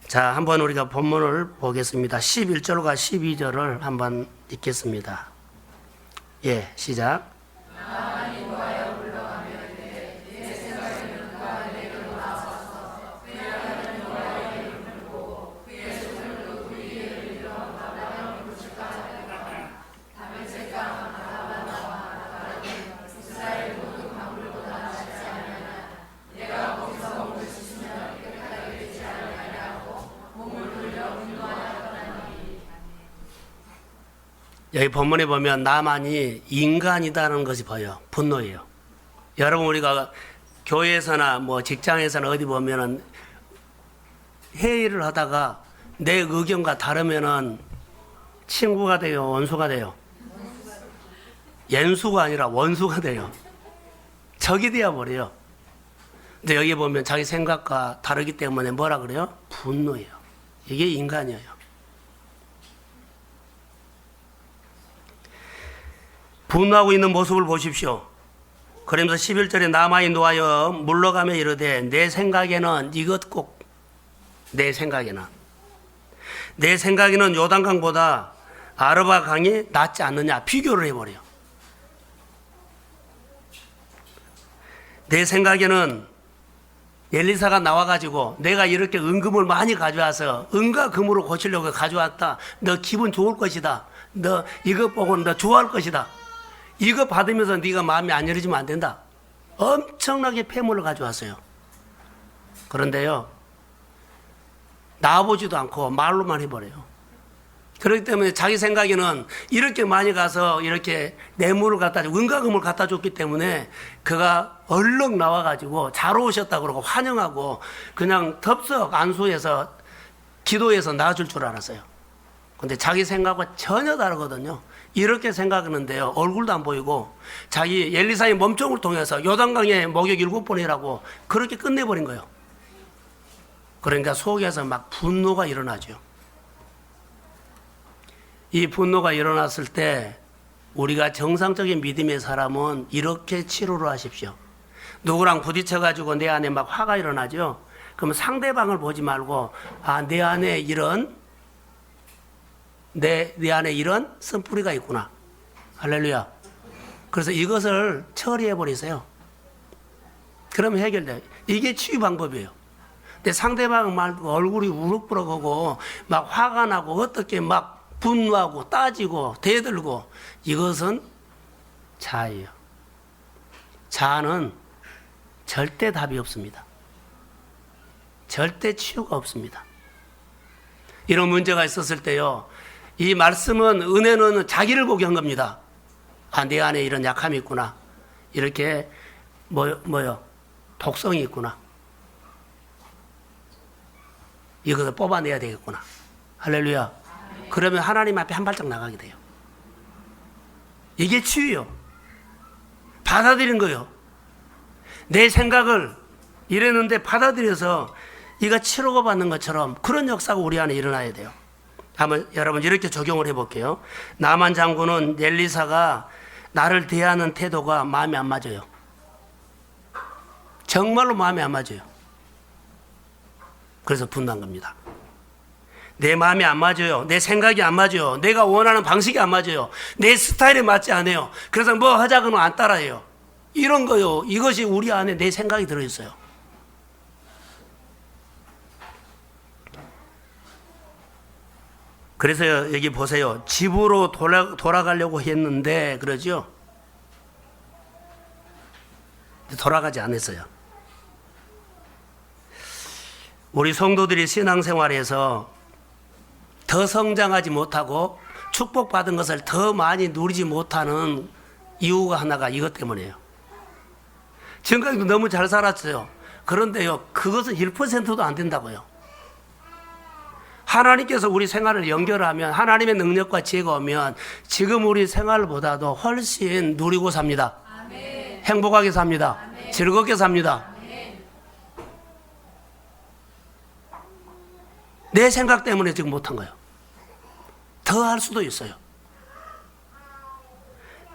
자, 한번 우리가 본문을 보겠습니다. 11절과 12절을 한번 읽겠습니다. 예, 시작. 여기 본문에 보면 나만이 인간이다는 것이 보여요. 분노예요. 여러분, 우리가 교회에서나 뭐 직장에서나 어디 보면은 회의를 하다가 내 의견과 다르면은 친구가 돼요, 원수가 돼요? 연수가 아니라 원수가 돼요. 적이 되어 버려요. 근데 여기 보면 자기 생각과 다르기 때문에 뭐라 그래요? 분노예요. 이게 인간이에요. 분노하고 있는 모습을 보십시오. 그러면서 11절에 나만이 노하여 물러가며 이르되 내 생각에는 이것 꼭 내 생각에는 요단강보다 아르바 강이 낫지 않느냐 비교를 해버려요. 내 생각에는 엘리사가 나와가지고 내가 이렇게 은금을 많이 가져와서 은과 금으로 고치려고 가져왔다. 너 기분 좋을 것이다. 너 이거 보고 너 좋아할 것이다. 이거 받으면서 네가 마음이 안 열어지면 안 된다. 엄청나게 폐물을 가져왔어요. 그런데요, 나와보지도 않고 말로만 해버려요. 그렇기 때문에 자기 생각에는 이렇게 많이 가서 이렇게 뇌물을 갖다 주고 은과 금을 갖다 줬기 때문에 그가 얼른 나와가지고 잘 오셨다고 그러고 환영하고 그냥 덥석 안수해서 기도해서 나아줄 줄 알았어요. 근데 자기 생각과 전혀 다르거든요. 이렇게 생각하는데요, 얼굴도 안 보이고 자기 엘리사의 몸종을 통해서 요단강에 목욕 7번이라고 그렇게 끝내버린 거예요. 그러니까 속에서 막 분노가 일어나죠. 이 분노가 일어났을 때 우리가 정상적인 믿음의 사람은 이렇게 치료를 하십시오. 누구랑 부딪혀가지고 내 안에 막 화가 일어나죠. 그러면 상대방을 보지 말고 내 안에 이런 내 안에 이런 쓴뿌리가 있구나. 할렐루야. 그래서 이것을 처리해 버리세요. 그러면 해결돼요. 이게 치유 방법이에요. 근데 상대방 말고 얼굴이 우럭부럭하고 막 화가 나고 어떻게 막 분노하고 따지고 대들고, 이것은 자아예요. 자아는 절대 답이 없습니다. 절대 치유가 없습니다. 이런 문제가 있었을 때요, 이 말씀은, 은혜는 자기를 보게 한 겁니다. 내 안에 이런 약함이 있구나. 이렇게 독성이 있구나. 이것을 뽑아내야 되겠구나. 할렐루야. 그러면 하나님 앞에 한 발짝 나가게 돼요. 이게 치유요. 받아들이는 거예요. 내 생각을 이랬는데 받아들여서 이가 치료가 받는 것처럼 그런 역사가 우리 안에 일어나야 돼요. 한번 여러분 이렇게 적용을 해볼게요. 나만 장군은 엘리사가 나를 대하는 태도가 마음에 안 맞아요. 정말로 마음에 안 맞아요. 그래서 분노한 겁니다. 내 마음이 안 맞아요. 내 생각이 안 맞아요. 내가 원하는 방식이 안 맞아요. 내 스타일에 맞지 않아요. 그래서 뭐 하자고는 안 따라해요. 이런 거요. 이것이 우리 안에 내 생각이 들어있어요. 그래서 여기 보세요. 집으로 돌아가려고 했는데 그러죠. 돌아가지 않았어요. 우리 성도들이 신앙생활에서 더 성장하지 못하고 축복받은 것을 더 많이 누리지 못하는 이유가 하나가 이것 때문이에요. 지금까지 너무 잘 살았어요. 그런데요, 그것은 1%도 안 된다고요. 하나님께서 우리 생활을 연결하면, 하나님의 능력과 지혜가 오면 지금 우리 생활보다도 훨씬 누리고 삽니다. 아멘. 행복하게 삽니다. 아멘. 즐겁게 삽니다. 아멘. 내 생각 때문에 지금 못한 거예요. 더 할 수도 있어요.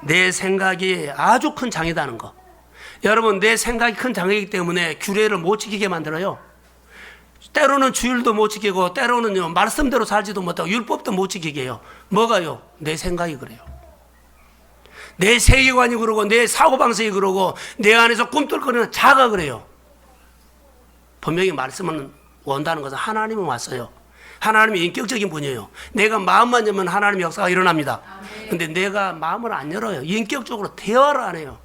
내 생각이 아주 큰 장애다는 거. 여러분, 내 생각이 큰 장애이기 때문에 규례를 못 지키게 만들어요. 때로는 주일도 못 지키고, 때로는요, 말씀대로 살지도 못하고, 율법도 못 지키게 해요. 뭐가요? 내 생각이 그래요. 내 세계관이 그러고, 내 사고방식이 그러고, 내 안에서 꿈틀거리는 자가 그래요. 분명히 말씀은 온다는 것은 하나님은 왔어요. 하나님이 인격적인 분이에요. 내가 마음만 열면 하나님의 역사가 일어납니다. 근데 내가 마음을 안 열어요. 인격적으로 대화를 안 해요.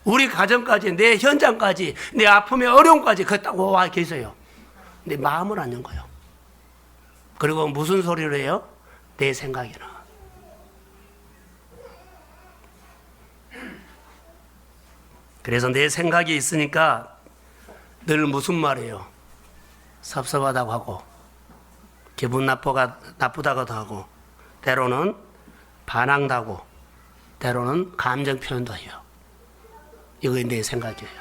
우리 가정까지, 내 현장까지, 내 아픔의 어려움까지 그딱 와 계세요. 근데 마음을 안 연 거예요. 그리고 무슨 소리를 해요? 내 생각에는. 그래서 내 생각이 있으니까 늘 무슨 말이에요? 섭섭하다고 하고, 기분 나쁘다고도 하고, 때로는 반항도 하고, 때로는 감정 표현도 해요. 이거 내 생각이에요.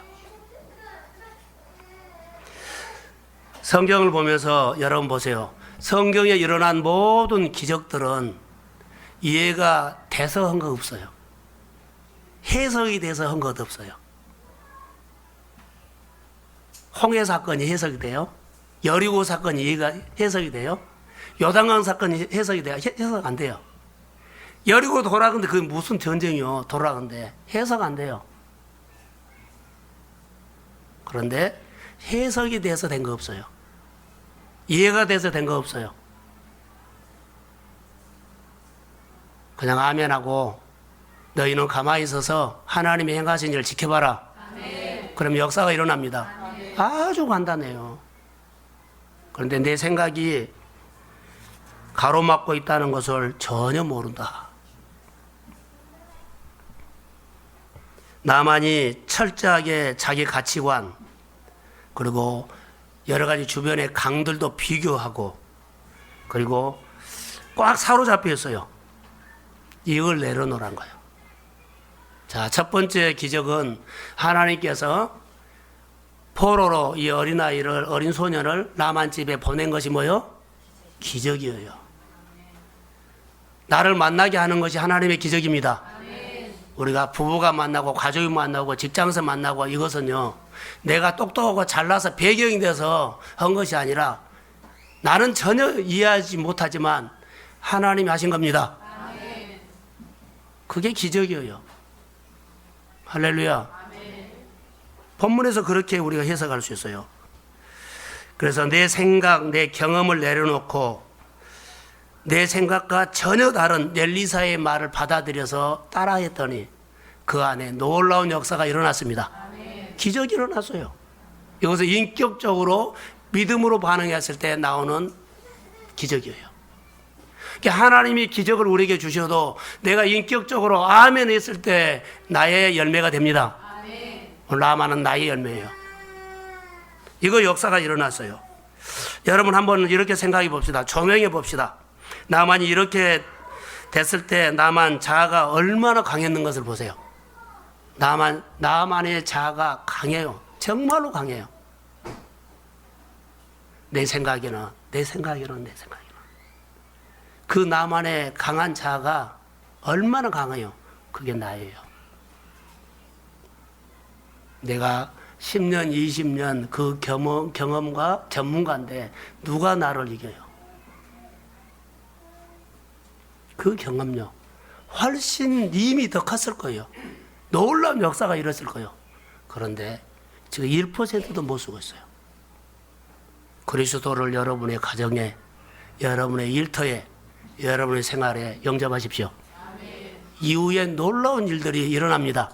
성경을 보면서 여러분 보세요. 성경에 일어난 모든 기적들은 이해가 돼서 한 거 없어요. 해석이 돼서 한 것 없어요. 홍해 사건이 해석이 돼요? 여리고 사건이 해석이 돼요? 요단강 사건이 해석이 돼요? 해석 안 돼요. 여리고 돌아가는데 그게 무슨 전쟁이요? 돌아가는데 해석 안 돼요. 그런데 해석이 돼서 된 거 없어요. 이해가 돼서 된 거 없어요. 그냥 아멘하고 너희는 가만히 있어서 하나님이 행하신 일을 지켜봐라. 그럼 역사가 일어납니다. 아주 간단해요. 그런데 내 생각이 가로막고 있다는 것을 전혀 모른다. 나만이 철저하게 자기 가치관 그리고 여러 가지 주변의 강들도 비교하고 그리고 꽉 사로잡혀 있어요. 이걸 내려놓으란 거예요. 자, 첫 번째 기적은 하나님께서 포로로 이 어린 소년을 나만 집에 보낸 것이 뭐요? 기적이에요. 나를 만나게 하는 것이 하나님의 기적입니다. 우리가 부부가 만나고 가족이 만나고 직장에서 만나고 이것은요, 내가 똑똑하고 잘나서 배경이 돼서 한 것이 아니라 나는 전혀 이해하지 못하지만 하나님이 하신 겁니다. 그게 기적이에요. 할렐루야. 본문에서 그렇게 우리가 해석할 수 있어요. 그래서 내 생각, 내 경험을 내려놓고 내 생각과 전혀 다른 엘리사의 말을 받아들여서 따라했더니 그 안에 놀라운 역사가 일어났습니다. 기적이 일어났어요. 이것은 인격적으로 믿음으로 반응했을 때 나오는 기적이에요. 하나님이 기적을 우리에게 주셔도 내가 인격적으로 아멘 했을 때 나의 열매가 됩니다. 라마는 나의 열매예요. 이거 역사가 일어났어요. 여러분 한번 이렇게 생각해 봅시다. 조명해 봅시다. 나만이 이렇게 됐을 때 나만 자아가 얼마나 강했는 것을 보세요. 나만의 자아가 강해요. 정말로 강해요. 내 생각에는 그 나만의 강한 자아가 얼마나 강해요. 그게 나예요. 내가 10년, 20년 그 경험과 전문가인데 누가 나를 이겨요? 그 경험력 훨씬 이미 더 컸을 거예요. 놀라운 역사가 일었을 거예요. 그런데 지금 1%도 못 쓰고 있어요. 그리스도를 여러분의 가정에, 여러분의 일터에, 여러분의 생활에 영접하십시오. 이후에 놀라운 일들이 일어납니다.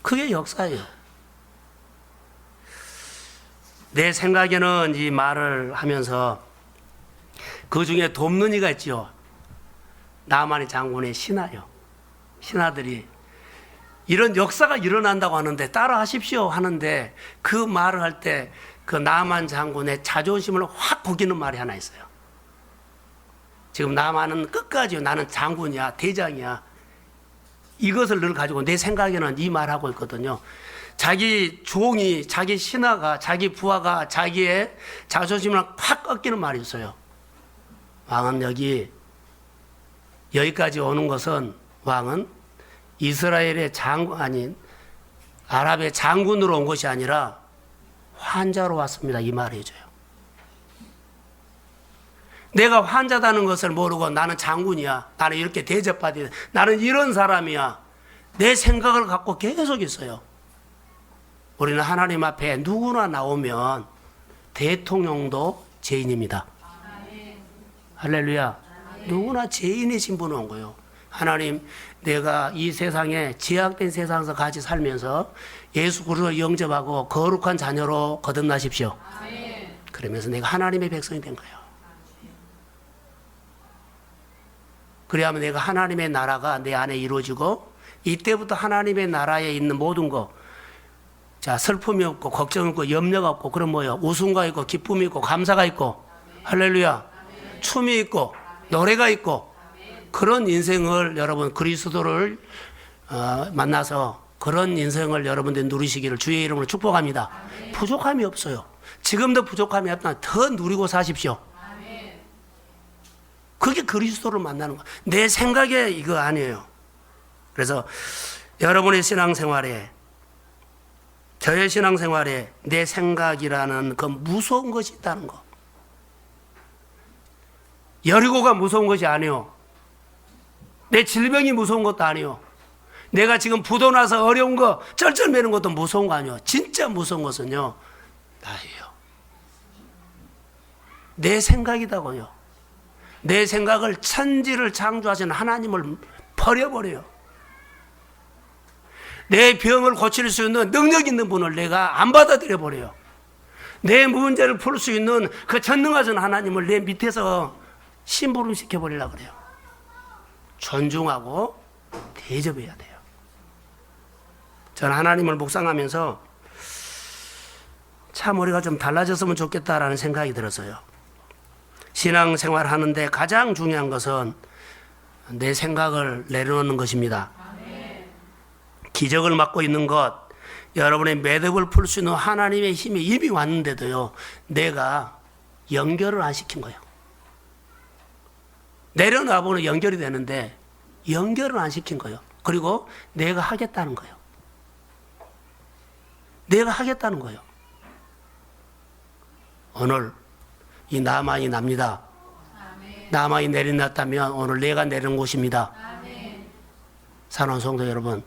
그게 역사예요. 내 생각에는 이 말을 하면서 그 중에 돕는 이가 있지요. 나만의 장군의 신하요. 신하들이 이런 역사가 일어난다고 하는데 따라 하십시오 하는데 그 말을 할 때 그 나만 장군의 자존심을 확 구기는 말이 하나 있어요. 지금 나만은 끝까지 나는 장군이야, 대장이야. 이것을 늘 가지고 내 생각에는 이 말하고 있거든요. 자기 종이, 자기 신하가, 자기 부하가 자기의 자존심을 확 꺾이는 말이 있어요. 왕은 여기까지 오는 것은 왕은 이스라엘의 장군 아닌 아랍의 장군으로 온 것이 아니라 환자로 왔습니다. 이 말을 해줘요. 내가 환자다는 것을 모르고 나는 장군이야. 나는 이렇게 대접받아야 돼. 나는 이런 사람이야. 내 생각을 갖고 계속 있어요. 우리는 하나님 앞에 누구나 나오면 대통령도 죄인입니다. 할렐루야. 누구나 죄인의 신분으로 온 거예요. 하나님, 내가 이 세상에 제약된 세상에서 같이 살면서 예수 그리스도를 영접하고 거룩한 자녀로 거듭나십시오. 그러면서 내가 하나님의 백성이 된 거예요. 그래야만 내가 하나님의 나라가 내 안에 이루어지고 이때부터 하나님의 나라에 있는 모든 거, 자, 슬픔이 없고 걱정이 없고 염려가 없고 그럼 뭐예요? 웃음과 있고 기쁨이 있고 감사가 있고 할렐루야, 춤이 있고 노래가 있고 그런 인생을 여러분 그리스도를 만나서 그런 인생을 여러분들 누리시기를 주의 이름으로 축복합니다. 부족함이 없어요. 지금도 부족함이 없다면 더 누리고 사십시오. 그게 그리스도를 만나는 거예요. 내 생각에 이거 아니에요. 그래서 여러분의 신앙생활에, 저의 신앙생활에 내 생각이라는 그 무서운 것이 있다는 거. 여리고가 무서운 것이 아니요. 내 질병이 무서운 것도 아니요. 내가 지금 부도 나서 어려운 거 쩔쩔매는 것도 무서운 거 아니에요. 진짜 무서운 것은요, 나예요. 내 생각이다고요. 내 생각을 천지를 창조하신 하나님을 버려버려요. 내 병을 고칠 수 있는 능력 있는 분을 내가 안 받아들여 버려요. 내 문제를 풀 수 있는 그 전능하신 하나님을 내 밑에서 심부름 시켜버리려고 그래요. 존중하고 대접해야 돼요. 저는 하나님을 묵상하면서 참 우리가 좀 달라졌으면 좋겠다라는 생각이 들었어요. 신앙생활 하는데 가장 중요한 것은 내 생각을 내려놓는 것입니다. 기적을 맡고 있는 것, 여러분의 매듭을 풀 수 있는 하나님의 힘이 이미 왔는데도요, 내가 연결을 안 시킨 거예요. 내려놔보면 연결이 되는데 연결을 안 시킨 거예요. 그리고 내가 하겠다는 거예요. 내가 하겠다는 거예요. 오늘 이 나만이 납니다. 나만이 내려놨다면 오늘 내가 내리는 곳입니다. 사랑하는 성도 여러분,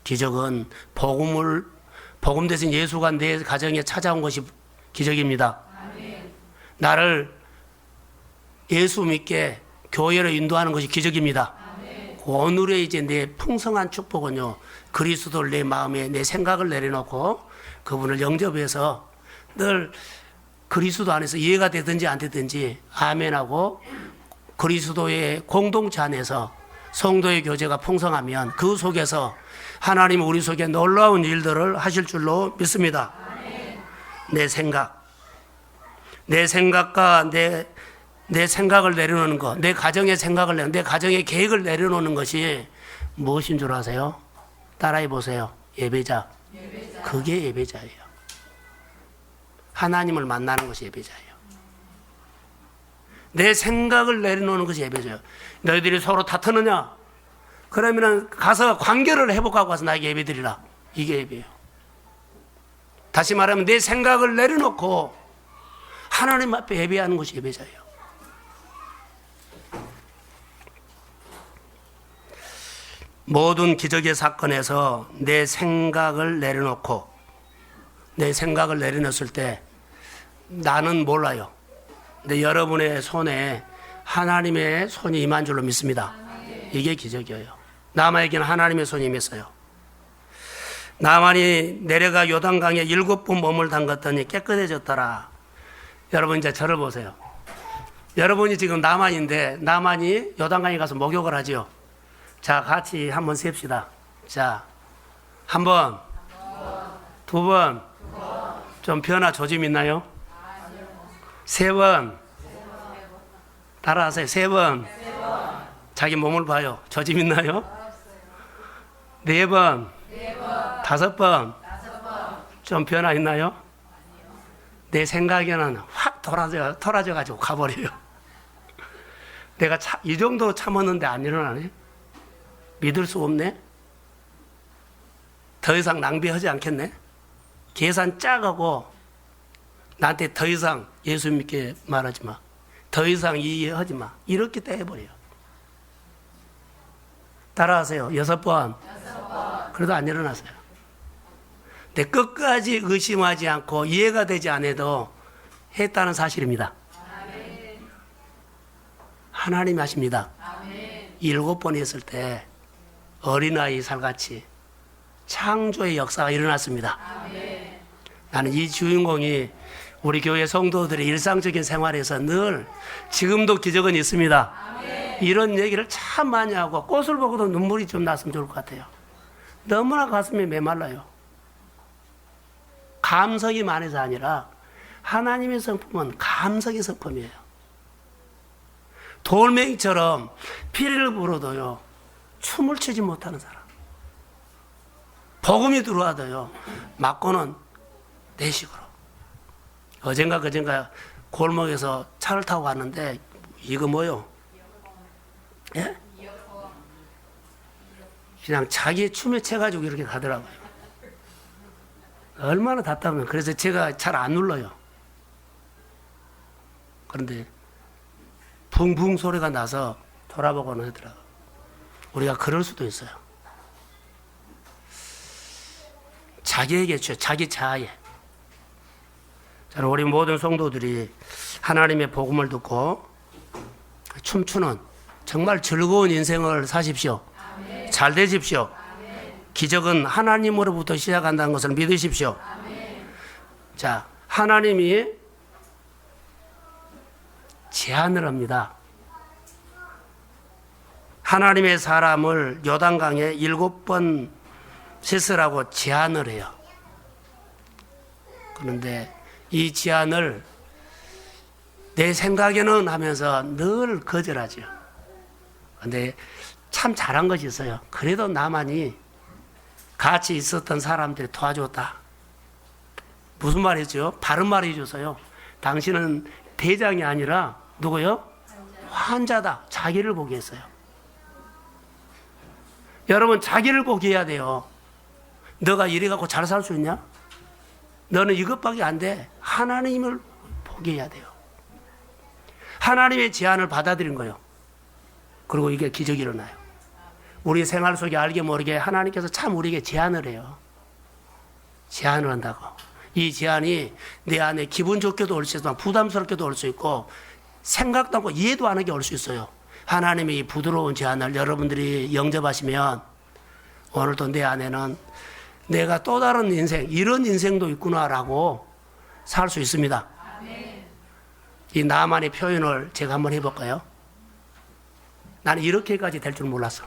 기적은 복음 대신 예수가 내 가정에 찾아온 것이 기적입니다. 나를 예수 믿게 교회로 인도하는 것이 기적입니다. 오늘의 이제 내 풍성한 축복은요, 그리스도를 내 마음에 내 생각을 내려놓고 그분을 영접해서 늘 그리스도 안에서 이해가 되든지 안 되든지 아멘하고 그리스도의 공동체 안에서 성도의 교제가 풍성하면 그 속에서 하나님은 우리 속에 놀라운 일들을 하실 줄로 믿습니다. 내 생각과 내 생각을 내려놓는 것, 내 가정의 생각을 내 가정의 계획을 내려놓는 것이 무엇인 줄 아세요? 따라해 보세요. 예배자. 그게 예배자예요. 하나님을 만나는 것이 예배자예요. 내 생각을 내려놓는 것이 예배자예요. 너희들이 서로 다투느냐? 그러면은 가서 관계를 회복하고 와서 나에게 예배드리라. 이게 예배예요. 다시 말하면 내 생각을 내려놓고 하나님 앞에 예배하는 것이 예배자예요. 모든 기적의 사건에서 내 생각을 내려놓고 내 생각을 내려놓았을 때 나는 몰라요. 근데 여러분의 손에 하나님의 손이 임한 줄로 믿습니다. 이게 기적이에요. 나만에게는 하나님의 손이 임했어요. 나만이 내려가 요단강에 7번 몸을 담갔더니 깨끗해졌더라. 여러분 이제 저를 보세요. 여러분이 지금 나만인데 나만이 요단강에 가서 목욕을 하지요. 자, 같이 한번 셉시다. 자, 한 번, 두 번, 좀 변화 조짐 있나요? 세 번, 따라하세요. 세 번, 자기 몸을 봐요. 조짐 있나요? 네 번, 다섯 번, 좀 변화 있나요? 내 생각에는 확 돌아져 가지고 가버려요. 내가 이 정도 참았는데 안 일어나네? 믿을 수 없네? 더 이상 낭비하지 않겠네? 계산 짜가고 나한테 더 이상 예수 믿게 말하지 마. 더 이상 이해하지 마. 이렇게 떼버려요. 따라하세요. 6번. 그래도 안 일어났어요. 근데 끝까지 의심하지 않고 이해가 되지 않아도 했다는 사실입니다. 하나님이 하십니다. 7번 했을 때 어린아이 살같이 창조의 역사가 일어났습니다. 나는 이 주인공이 우리 교회 성도들의 일상적인 생활에서 늘 지금도 기적은 있습니다. 이런 얘기를 참 많이 하고 꽃을 보고도 눈물이 좀 났으면 좋을 것 같아요. 너무나 가슴이 메말라요. 감성이 많아서 아니라 하나님의 성품은 감성의 성품이에요. 돌멩이처럼 피리를 불어도요 춤을 추지 못하는 사람. 복음이 들어와도요 맞고는 내 식으로. 어젠가 그젠가 골목에서 차를 타고 갔는데 이거 뭐요? 예? 그냥 자기 춤에 채가지고 이렇게 가더라고요. 얼마나 답답하면. 그래서 제가 잘 안 눌러요. 그런데 붕붕 소리가 나서 돌아보고는 하더라고요. 우리가 그럴 수도 있어요. 자기에게 주여, 자기 자아에. 저는 우리 모든 성도들이 하나님의 복음을 듣고 춤추는 정말 즐거운 인생을 사십시오. 아멘. 잘 되십시오. 아멘. 기적은 하나님으로부터 시작한다는 것을 믿으십시오. 아멘. 자, 하나님이 제안을 합니다. 하나님의 사람을 요단강에 7번 씻으라고 제안을 해요. 그런데 이 제안을 내 생각에는 하면서 늘 거절하죠. 그런데 참 잘한 것이 있어요. 그래도 나만이 같이 있었던 사람들이 도와줬다. 무슨 말이죠? 바른 말이 해줘서요. 당신은 대장이 아니라 누구요? 환자다. 자기를 보게 했어요. 여러분, 자기를 보게 해야 돼요. 너가 이래 갖고 잘 살 수 있냐? 너는 이것밖에 안 돼. 하나님을 보게 해야 돼요. 하나님의 제안을 받아들인 거예요. 그리고 이게 기적이 일어나요. 우리 생활 속에 알게 모르게 하나님께서 참 우리에게 제안을 해요. 제안을 한다고. 이 제안이 내 안에 기분 좋게도 올 수 있지만 부담스럽게도 올 수 있고 생각도 않고 이해도 안 하게 올 수 있어요. 하나님의 이 부드러운 제안을 여러분들이 영접하시면 오늘도 내 안에는 내가 또 다른 인생, 이런 인생도 있구나라고 살 수 있습니다. 이 나만의 표현을 제가 한번 해볼까요? 나는 이렇게까지 될 줄 몰랐어.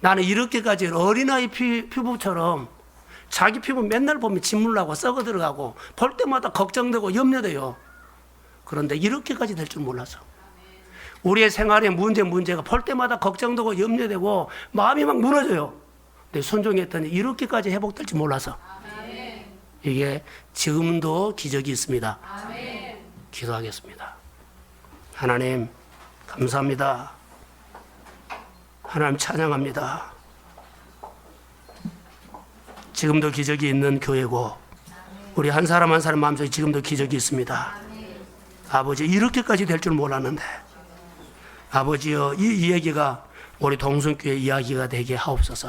나는 이렇게까지 어린아이 피부처럼 자기 피부 맨날 보면 짓물나고 썩어 들어가고 볼 때마다 걱정되고 염려돼요. 그런데 이렇게까지 될 줄 몰랐어. 우리의 생활의 문제가 볼 때마다 걱정되고 염려되고 마음이 막 무너져요. 근데 순종했더니 이렇게까지 회복될지 몰라서. 이게 지금도 기적이 있습니다. 기도하겠습니다. 하나님 감사합니다. 하나님 찬양합니다. 지금도 기적이 있는 교회고 우리 한 사람 한 사람 마음속에 지금도 기적이 있습니다. 아버지, 이렇게까지 될 줄 몰랐는데 아버지여, 이 이야기가 우리 동성교회 이야기가 되게 하옵소서.